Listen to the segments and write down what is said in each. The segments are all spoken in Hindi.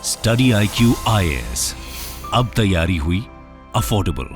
स्टडी IQ IAS, अब तैयारी हुई अफोर्डेबल।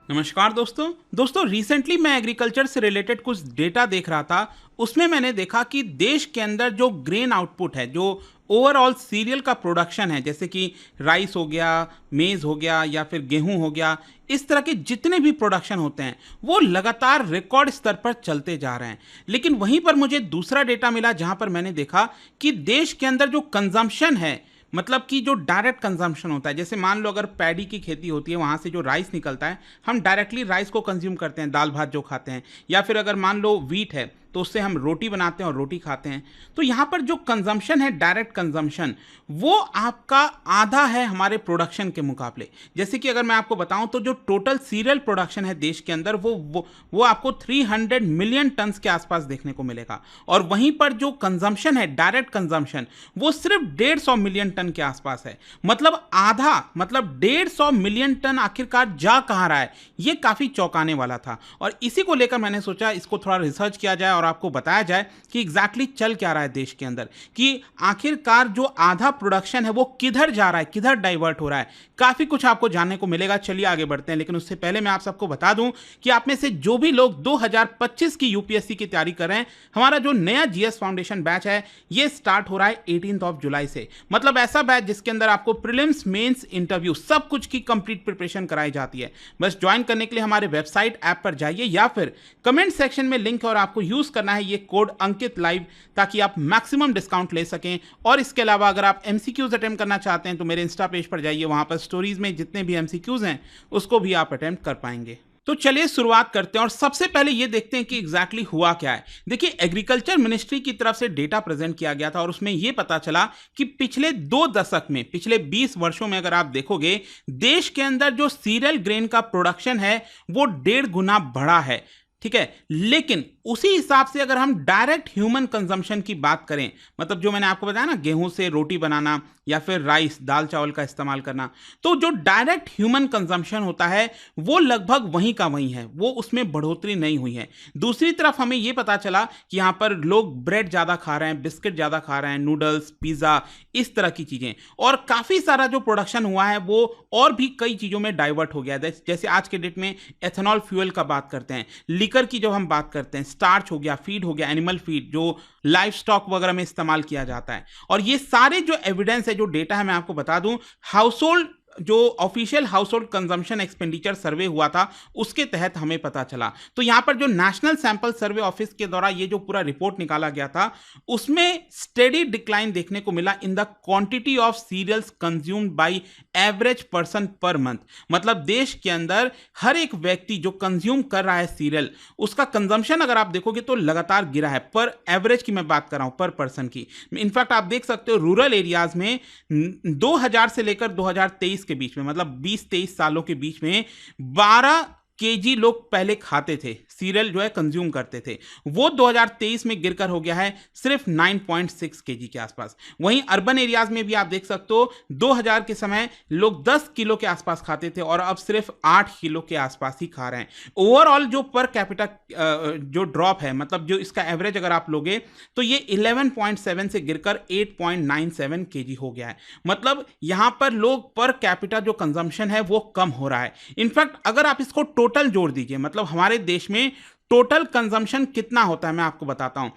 नमस्कार दोस्तों रिसेंटली मैं एग्रीकल्चर से रिलेटेड कुछ डेटा देख रहा था। उसमें मैंने देखा कि देश के अंदर जो ग्रेन आउटपुट है, जो ओवरऑल सीरियल का प्रोडक्शन है, जैसे कि राइस हो गया, मेज हो गया या फिर गेहूं हो गया, इस तरह के जितने भी प्रोडक्शन होते हैं वो लगातार रिकॉर्ड स्तर पर चलते जा रहे हैं। लेकिन वहीं पर मुझे दूसरा डेटा मिला जहां पर मैंने देखा कि देश के अंदर जो कंजम्पशन है, मतलब कि जो डायरेक्ट कंजम्पशन होता है, जैसे मान लो अगर पैडी की खेती होती है, वहाँ से जो राइस निकलता है, हम डायरेक्टली राइस को कंज्यूम करते हैं, दाल भात जो खाते हैं, या फिर अगर मान लो व्हीट है तो उससे हम रोटी बनाते हैं और रोटी खाते हैं। तो यहाँ पर जो कंजम्पशन है, डायरेक्ट कंजम्पशन, वो आपका आधा है हमारे प्रोडक्शन के मुकाबले। जैसे कि अगर मैं आपको बताऊं तो जो टोटल सीरियल प्रोडक्शन है देश के अंदर वो आपको 300 मिलियन टन्स के आसपास देखने को मिलेगा, और वहीं पर जो कंजम्पशन है, डायरेक्ट कंजम्पशन, वो सिर्फ 150 मिलियन टन के आसपास है। मतलब आधा, मतलब 150 मिलियन टन आखिरकार जा कहाँ रहा है, ये काफी चौंकाने वाला था। और इसी को लेकर मैंने सोचा इसको थोड़ा रिसर्च किया जाए और आपको बताया जाए कि एग्जैक्टली चल क्या रहा है देश के अंदर, कि आखिरकार जो आधा प्रोडक्शन है वो किधर जा रहा है, किधर डाइवर्ट हो रहा है। काफी कुछ आपको जानने को मिलेगा। चलिए आगे बढ़ते हैं, लेकिन उससे पहले मैं आप सबको बता दूं कि आप में से जो भी लोग 2025 की यूपीएससी की तैयारी कर रहे हैं, हमारा जो नया जीएस फाउंडेशन बैच है ये स्टार्ट हो रहा है 18 जुलाई से। मतलब ऐसा बैच जिसके अंदर आपको प्रीलिम्स, मेंस, इंटरव्यू सब कुछ की कंप्लीट प्रिपरेशन कराई जाती है। बस ज्वाइन करने के लिए हमारे वेबसाइट ऐप पर जाइए या फिर कमेंट सेक्शन में लिंक है और आपको यूज करना है ये कोड अंकित लाइव, ताकि आप मैक्सिमम डिस्काउंट ले सकें। और इसके अलावा अगर आप एमसीक्यूज अटेम्प्ट करना चाहते हैं तो मेरे इंस्टा पेज पर जाइए, वहां पर स्टोरीज में जितने भी एमसीक्यूज हैं उसको भी आप अटेम्प्ट कर पाएंगे। तो चलिए शुरुआत करते हैं और सबसे पहले ये देखते हैं कि एग्जैक्टली हुआ क्या है। देखिए, एग्रीकल्चर मिनिस्ट्री की तरफ से डेटा प्रेजेंट किया गया था और उसमें यह पता चला कि पिछले 2 दशक में, पिछले 20 वर्षों में अगर आप देखोगे, देश के अंदर जो सीरियल ग्रेन का प्रोडक्शन है वो 1.5 गुना बढ़ा है। ठीक है, लेकिन उसी हिसाब से अगर हम डायरेक्ट ह्यूमन कंजम्पशन की बात करें, मतलब जो मैंने आपको बताया ना, गेहूं से रोटी बनाना या फिर राइस, दाल चावल का इस्तेमाल करना, तो जो डायरेक्ट ह्यूमन कंजम्पशन होता है वो लगभग वहीं का वहीं है, वो उसमें बढ़ोतरी नहीं हुई है। दूसरी तरफ हमें यह पता चला कि यहां पर लोग ब्रेड ज्यादा खा रहे हैं, बिस्किट ज्यादा खा रहे हैं, नूडल्स, पिज्जा, इस तरह की चीजें, और काफी सारा जो प्रोडक्शन हुआ है वो और भी कई चीजों में डाइवर्ट हो गया है। जैसे आज के डेट में एथेनॉल फ्यूल का बात करते हैं, लिकर की जब हम बात करते हैं, स्टार्च हो गया, फीड हो गया, एनिमल फीड जो लाइफ स्टॉक वगैरह में इस्तेमाल किया जाता है। और ये सारे जो एविडेंस है, जो डेटा है, मैं आपको बता दूं, हाउसहोल्ड जो ऑफिशियल हाउसहोल्ड कंजम्पशन एक्सपेंडिचर सर्वे हुआ था उसके तहत हमें पता चला। तो यहां पर जो नेशनल सैंपल सर्वे ऑफिस के द्वारा ये जो पूरा रिपोर्ट निकाला गया था, उसमें स्टेडी डिक्लाइन देखने को मिला in the quantity of cereals consumed by average person per month. मतलब देश के अंदर हर एक व्यक्ति जो कंज्यूम कर रहा है सीरियल, उसका कंजम्पशन अगर आप देखोगे तो लगातार गिरा है। पर एवरेज की मैं बात कर रहा हूं, पर पर्सन की। इनफैक्ट आप देख सकते हो रूरल एरियाज में 2000 से लेकर 2023 के बीच में, मतलब 20-23 सालों के बीच में 12 केजी लोग पहले खाते थे, सीरियल जो है कंज्यूम करते थे, वो 2023 में गिरकर हो गया है सिर्फ 9.6 केजी के आसपास। वहीं अर्बन एरियाज में भी आप देख सकते हो 2000 के समय लोग 10 किलो के आसपास खाते थे और अब सिर्फ 8 किलो के आसपास ही खा रहे हैं। ओवरऑल जो पर कैपिटा जो ड्रॉप है, मतलब जो इसका एवरेज अगर आप लोगे तो ये 11.7 से गिरकर 8.97 केजी हो गया है। मतलब यहां पर लोग पर कैपिटा जो कंजम्पशन है वो कम हो रहा है। इनफैक्ट अगर आप इसको टोटल जोड़ दीजिए, मतलब हमारे देश में टोटल कंजम्पशन कितना होता है मैं आपको बताता हूं।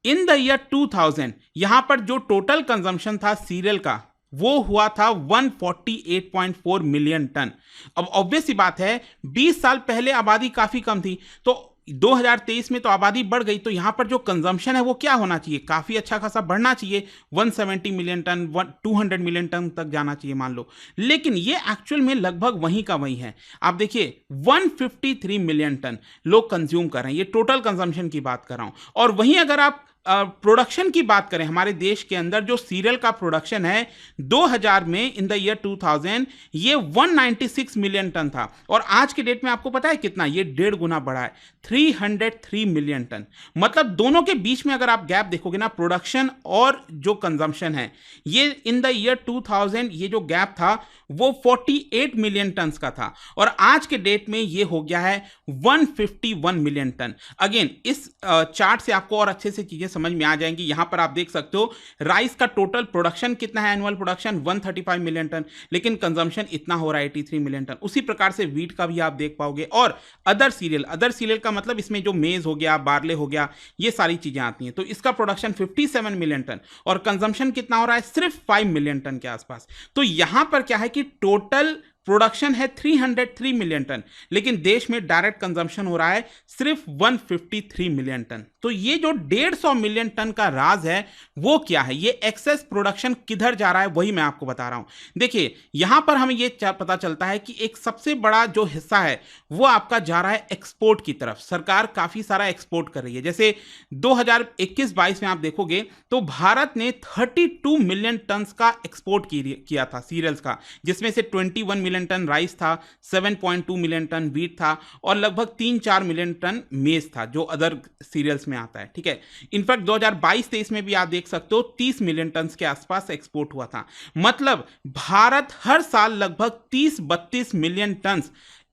इन द ईयर 2000 यहां पर जो टोटल कंजम्पशन था सीरियल का वो हुआ था 148.4 मिलियन टन। अब ऑब्वियस सी बात है, 20 साल पहले आबादी काफी कम थी, तो 2023 में तो आबादी बढ़ गई, तो यहां पर जो कंजम्पशन है वो क्या होना चाहिए, काफी अच्छा खासा बढ़ना चाहिए, 170 मिलियन टन, 200 मिलियन टन तक जाना चाहिए मान लो। लेकिन ये एक्चुअल में लगभग वहीं का वहीं है। आप देखिए 153 मिलियन टन लोग कंज्यूम कर रहे हैं, ये टोटल कंजम्पशन की बात कर रहा हूं। और वहीं अगर आप प्रोडक्शन की बात करें, हमारे देश के अंदर जो सीरियल का प्रोडक्शन है 2000 में, इन द ईयर 2000 ये 196 मिलियन टन था, और आज के डेट में आपको पता है कितना, ये 1.5 गुना बढ़ा है, 303 मिलियन टन। मतलब दोनों के बीच में अगर आप गैप देखोगे ना, प्रोडक्शन और जो कंजम्पशन है, ये इन द ईयर 2000 ये जो गैप था वो 48 मिलियन टन का था, और आज के डेट में ये हो गया है 151 मिलियन टन। अगेन इस चार्ट से आपको और अच्छे से चीजें समझ में आ जाएंगी। यहां पर आप देख सकते हो राइस का टोटल प्रोडक्शन कितना है, एनुअल प्रोडक्शन 135 मिलियन टन, लेकिन कंजम्पशन इतना हो रहा है 83 मिलियन टन। उसी प्रकार से वीट का भी आप देख पाओगे। और अदर सीरियल का मतलब इसमें जो मेज हो गया, बार्ले हो गया, ये सारी चीजें आती हैं। तो इसका प्रोडक्शन 57 मिलियन टन और कंजम्पशन कितना हो रहा है, सिर्फ 5 मिलियन टन के आसपास। तो यहां पर क्या है कि टोटल प्रोडक्शन है 303 मिलियन टन, लेकिन देश में डायरेक्ट कंजम्पशन हो रहा है सिर्फ 153 मिलियन टन। तो ये जो 150 मिलियन टन का राज है वो क्या है, ये एक्सेस प्रोडक्शन किधर जा रहा है, वही मैं आपको बता रहा हूं। देखिए यहां पर हमें ये पता चलता है कि एक सबसे बड़ा जो हिस्सा है वो आपका जा रहा है एक्सपोर्ट की तरफ। सरकार काफी सारा एक्सपोर्ट कर रही है। जैसे 2021-22 में आप देखोगे तो भारत ने 32 मिलियन टन का एक्सपोर्ट किया था सीरियल्स का, जिसमें से 21 मिलियन टन राइस था, 7.2 मिलियन टन वीट था और लगभग 3-4 मिलियन टन मेज था, जो अदर सीरियल्स में आता है। ठीक है, इनफैक्ट 2022-23 में भी आप देख सकते हो 30 मिलियन टन के आसपास एक्सपोर्ट हुआ था। मतलब भारत हर साल लगभग 30-32 मिलियन टन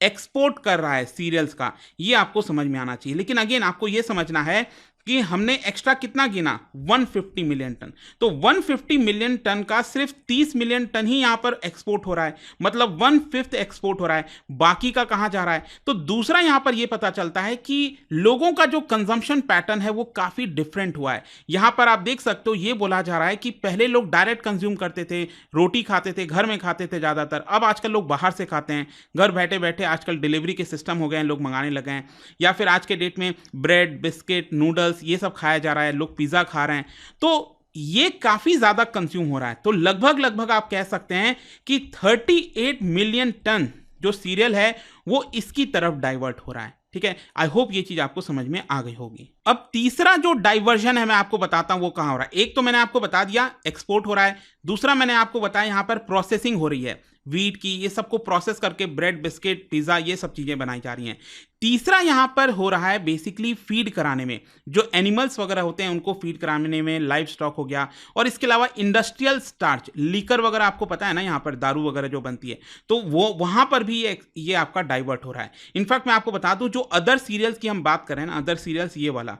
एक्सपोर्ट कर रहा है सीरियल्स का। ये आपको समझ में आना चाहिए। लेकिन अगेन आपको ये समझना है कि हमने एक्स्ट्रा कितना गिना, 150 मिलियन टन। तो 150 मिलियन टन का सिर्फ 30 मिलियन टन ही यहां पर एक्सपोर्ट हो रहा है, मतलब 1/5 एक्सपोर्ट हो रहा है, बाकी का कहां जा रहा है। तो दूसरा यहां पर यह पता चलता है कि लोगों का जो कंजम्पशन पैटर्न है वो काफी डिफरेंट हुआ है। यहां पर आप देख सकते हो ये बोला जा रहा है कि पहले लोग डायरेक्ट कंज्यूम करते थे, रोटी खाते थे, घर में खाते थे ज्यादातर। अब आजकल लोग बाहर से खाते हैं, घर बैठे बैठे आजकल डिलीवरी के सिस्टम हो गए हैं, लोग मंगाने लगे हैं। या फिर आज के डेट में ब्रेड, बिस्किट, नूडल्स ये सब खाया जा रहा है, लोग पिज्जा खा रहे हैं। तो ये काफी ज्यादा कंज्यूम हो रहा है। तो लगभग आप कह सकते हैं कि 38 मिलियन टन जो सीरियल है वो इसकी तरफ डाइवर्ट हो रहा है। ठीक है, आई होप ये चीज आपको समझ में आ गई होगी। अब तीसरा जो डाइवर्जन है मैं आपको बताता हूं वो कहां हो रहा है। एक तो मैंने आपको बता दिया एक्सपोर्ट हो रहा है, दूसरा मैंने आपको बताया यहां पर प्रोसेसिंग हो रही है वीट की, ये सबको प्रोसेस करके ब्रेड, बिस्किट, पिज्जा ये सब चीजें बनाई जा रही हैं। तीसरा यहां पर हो रहा है बेसिकली फीड कराने में, जो एनिमल्स वगैरह होते हैं उनको फीड कराने में, लाइव स्टॉक हो गया। और इसके अलावा इंडस्ट्रियल स्टार्च, लीकर वगैरह आपको पता है ना, यहां पर दारू वगैरह जो बनती है, तो वो वहां पर भी ये आपका डाइवर्ट हो रहा है। इनफैक्ट मैं आपको बता दूं जो अदर सीरियल्स की हम बात करें ना, अदर सीरियल्स ये वाला,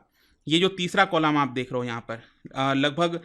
ये जो तीसरा कॉलम आप देख रहे हो यहाँ पर, लगभग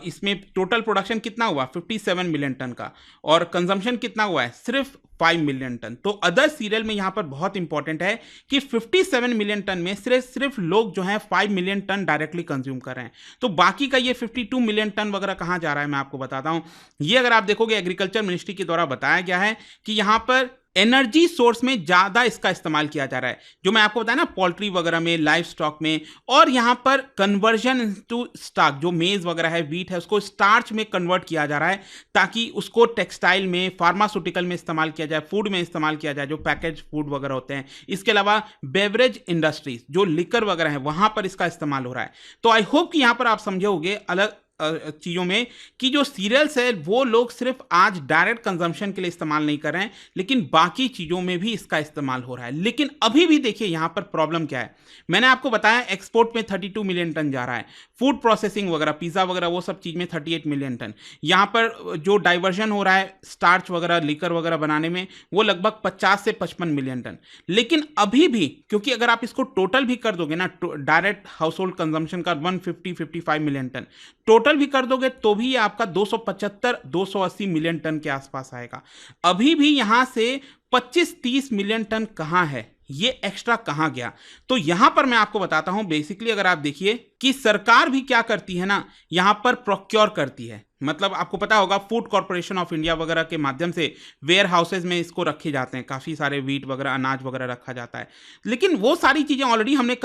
इसमें टोटल प्रोडक्शन कितना हुआ 57 मिलियन टन का और कंजम्पशन कितना हुआ है सिर्फ 5 मिलियन टन। तो अदर सीरियल में यहाँ पर बहुत इंपॉर्टेंट है कि 57 मिलियन टन में सिर्फ लोग जो हैं 5 मिलियन टन डायरेक्टली कंज्यूम कर रहे हैं। तो बाकी का ये 52 मिलियन टन वगैरह कहाँ जा रहा है मैं आपको बताता हूँ। ये अगर आप देखोगे एग्रीकल्चर मिनिस्ट्री के द्वारा बताया गया है कि यहाँ पर एनर्जी सोर्स में ज्यादा इसका इस्तेमाल किया जा रहा है, जो मैं आपको बताया ना पोल्ट्री वगैरह में, लाइव स्टॉक में, और यहां पर कन्वर्जन टू स्टार्च, जो मेज वगैरह है, वीट है, उसको स्टार्च में कन्वर्ट किया जा रहा है ताकि उसको टेक्सटाइल में, फार्मास्यूटिकल में इस्तेमाल किया जाए, फूड में इस्तेमाल किया जाए, जो पैकेज फूड वगैरह होते हैं। इसके अलावा बेवरेज इंडस्ट्रीज, जो लिकर वगैरह है, वहां पर इसका इस्तेमाल हो रहा है। तो आई होप कि यहां पर आप समझोगे अलग चीज़ों में कि जो सीरियल्स है वो लोग सिर्फ आज डायरेक्ट कंजम्पशन के लिए इस्तेमाल नहीं कर रहे हैं, लेकिन बाकी चीज़ों में भी इसका इस्तेमाल हो रहा है। लेकिन अभी भी देखिए यहाँ पर प्रॉब्लम क्या है। मैंने आपको बताया एक्सपोर्ट में 32 मिलियन टन जा रहा है, फूड प्रोसेसिंग वगैरह, पिज़्ज़ा वगैरह, वो सब चीज़ में 38 मिलियन टन। यहाँ पर जो डाइवर्जन हो रहा है स्टार्च वगैरह, लिकर वगैरह बनाने में, वो लगभग 50 से 55 मिलियन टन। लेकिन अभी भी, क्योंकि अगर आप इसको टोटल भी कर दोगे ना, डायरेक्ट हाउस होल्ड कंजम्पशन का 150-55 मिलियन टन टोटल भी कर दोगे तो भी आपका 275-280 मिलियन टन के आसपास आएगा। अभी भी यहां से 25-30 मिलियन टन कहां है, ये एक्स्ट्रा कहां गया? तो यहां पर मैं आपको बताता हूं। बेसिकली अगर आप देखिए कि सरकार भी क्या करती है ना, यहां पर प्रोक्योर करती है। मतलब आपको पता होगा फूड कॉर्पोरेशन ऑफ इंडिया वगैरह के माध्यम से वेयर हाउसेज में इसको रखे जाते हैं, काफ़ी सारे वीट वगैरह, अनाज वगैरह रखा जाता है। लेकिन वो सारी चीज़ें ऑलरेडी हमने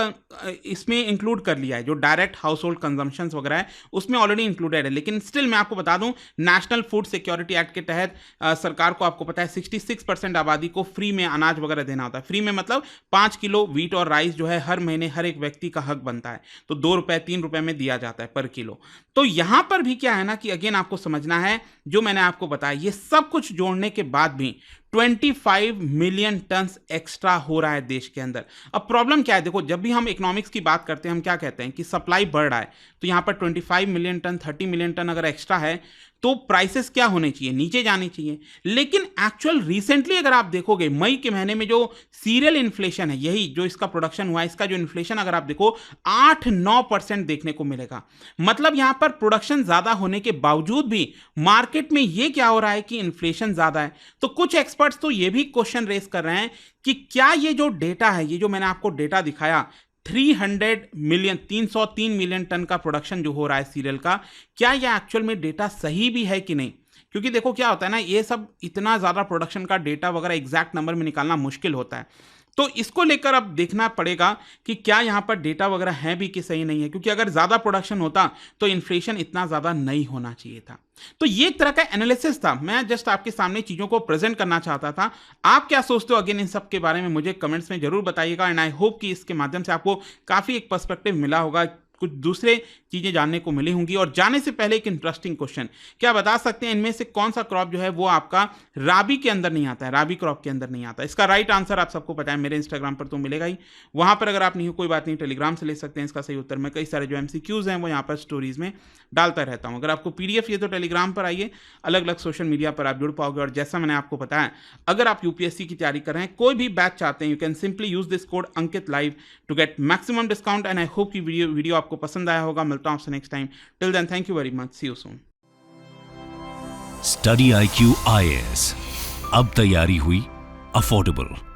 इसमें इंक्लूड कर लिया है, जो डायरेक्ट हाउस होल्ड कंजम्पशंस वगैरह है उसमें ऑलरेडी इंक्लूडेड है। लेकिन स्टिल मैं आपको बता दूं, नेशनल फूड सिक्योरिटी एक्ट के तहत सरकार को, आपको पता है, 66% आबादी को फ्री में अनाज वगैरह देना होता है। फ्री में मतलब 5 किलो वीट और राइस जो है हर महीने हर एक व्यक्ति का हक बनता है, तो 2 रुपए 3 रुपए में दिया जाता है पर किलो। तो यहां पर भी क्या है ना कि अगेन आपको समझना है, जो मैंने आपको बताया, ये सब कुछ जोड़ने के बाद भी 25 मिलियन टन एक्स्ट्रा हो रहा है देश के अंदर। अब प्रॉब्लम क्या है, देखो जब भी हम इकोनॉमिक्स की बात करते हैं हम क्या कहते हैं कि सप्लाई बढ़ रहा है, तो यहां पर 25 मिलियन टन, 30 मिलियन टन अगर एक्स्ट्रा है तो प्राइसेस क्या होने चाहिए, नीचे जानी चाहिए। लेकिन एक्चुअल रिसेंटली अगर आप देखोगे मई के महीने में जो सीरियल इन्फ्लेशन है, यही जो इसका प्रोडक्शन हुआ है, इसका जो इन्फ्लेशन अगर आप देखो 8-9% देखने को मिलेगा। मतलब यहां पर प्रोडक्शन ज्यादा होने के बावजूद भी मार्केट में ये क्या हो रहा है कि इन्फ्लेशन ज्यादा है। तो कुछ एक्सपर्ट्स तो ये भी क्वेश्चन रेस कर रहे हैं कि क्या ये जो डेटा है, ये जो मैंने आपको डेटा दिखाया 303 मिलियन टन का प्रोडक्शन जो हो रहा है सीरियल का, क्या यह एक्चुअल में डेटा सही भी है कि नहीं। क्योंकि देखो क्या होता है ना, ये सब इतना ज़्यादा प्रोडक्शन का डेटा वगैरह एग्जैक्ट नंबर में निकालना मुश्किल होता है। तो इसको लेकर अब देखना पड़ेगा कि क्या यहाँ पर डेटा वगैरह है भी कि सही नहीं है, क्योंकि अगर ज़्यादा प्रोडक्शन होता तो इन्फ्लेशन इतना ज़्यादा नहीं होना चाहिए था। तो ये एक तरह का एनालिसिस था, मैं जस्ट आपके सामने चीज़ों को प्रेजेंट करना चाहता था। आप क्या सोचते हो अगेन इन सब के बारे में मुझे कमेंट्स में जरूर बताइएगा। एंड आई होप कि इसके माध्यम से आपको काफ़ी एक पर्सपेक्टिव मिला होगा, कुछ दूसरे चीज़ें जानने को मिली होंगी। और जाने से पहले एक इंटरेस्टिंग क्वेश्चन, क्या बता सकते हैं इनमें से कौन सा क्रॉप जो है वो आपका राबी के अंदर नहीं आता है, राबी क्रॉप के अंदर नहीं आता। इसका राइट आंसर आप सबको पता है, मेरे इंस्टाग्राम पर तो मिलेगा ही। वहाँ पर अगर आप नहीं हो कोई बात नहीं, टेलीग्राम से ले सकते हैं इसका सही उत्तर। मैं कई सारे जो MCQs हैं वो यहाँ पर स्टोरीज में डालता रहता हूँ। अगर आपको PDF ये तो टेलीग्राम पर आइए, अलग अलग सोशल मीडिया पर आप जुड़ पाओगे। और जैसा मैंने आपको बताया, अगर आप UPSC की तैयारी कर रहे हैं, कोई भी बैच चाहते हैं, you can simply use this code Ankit live to get maximum discount. And I hope कि वीडियो आपको पसंद आया होगा। मिलता हूं आपसे next time. Till then thank you very much, see you soon. Study IQ IAS, अब तैयारी हुई अफोर्डेबल।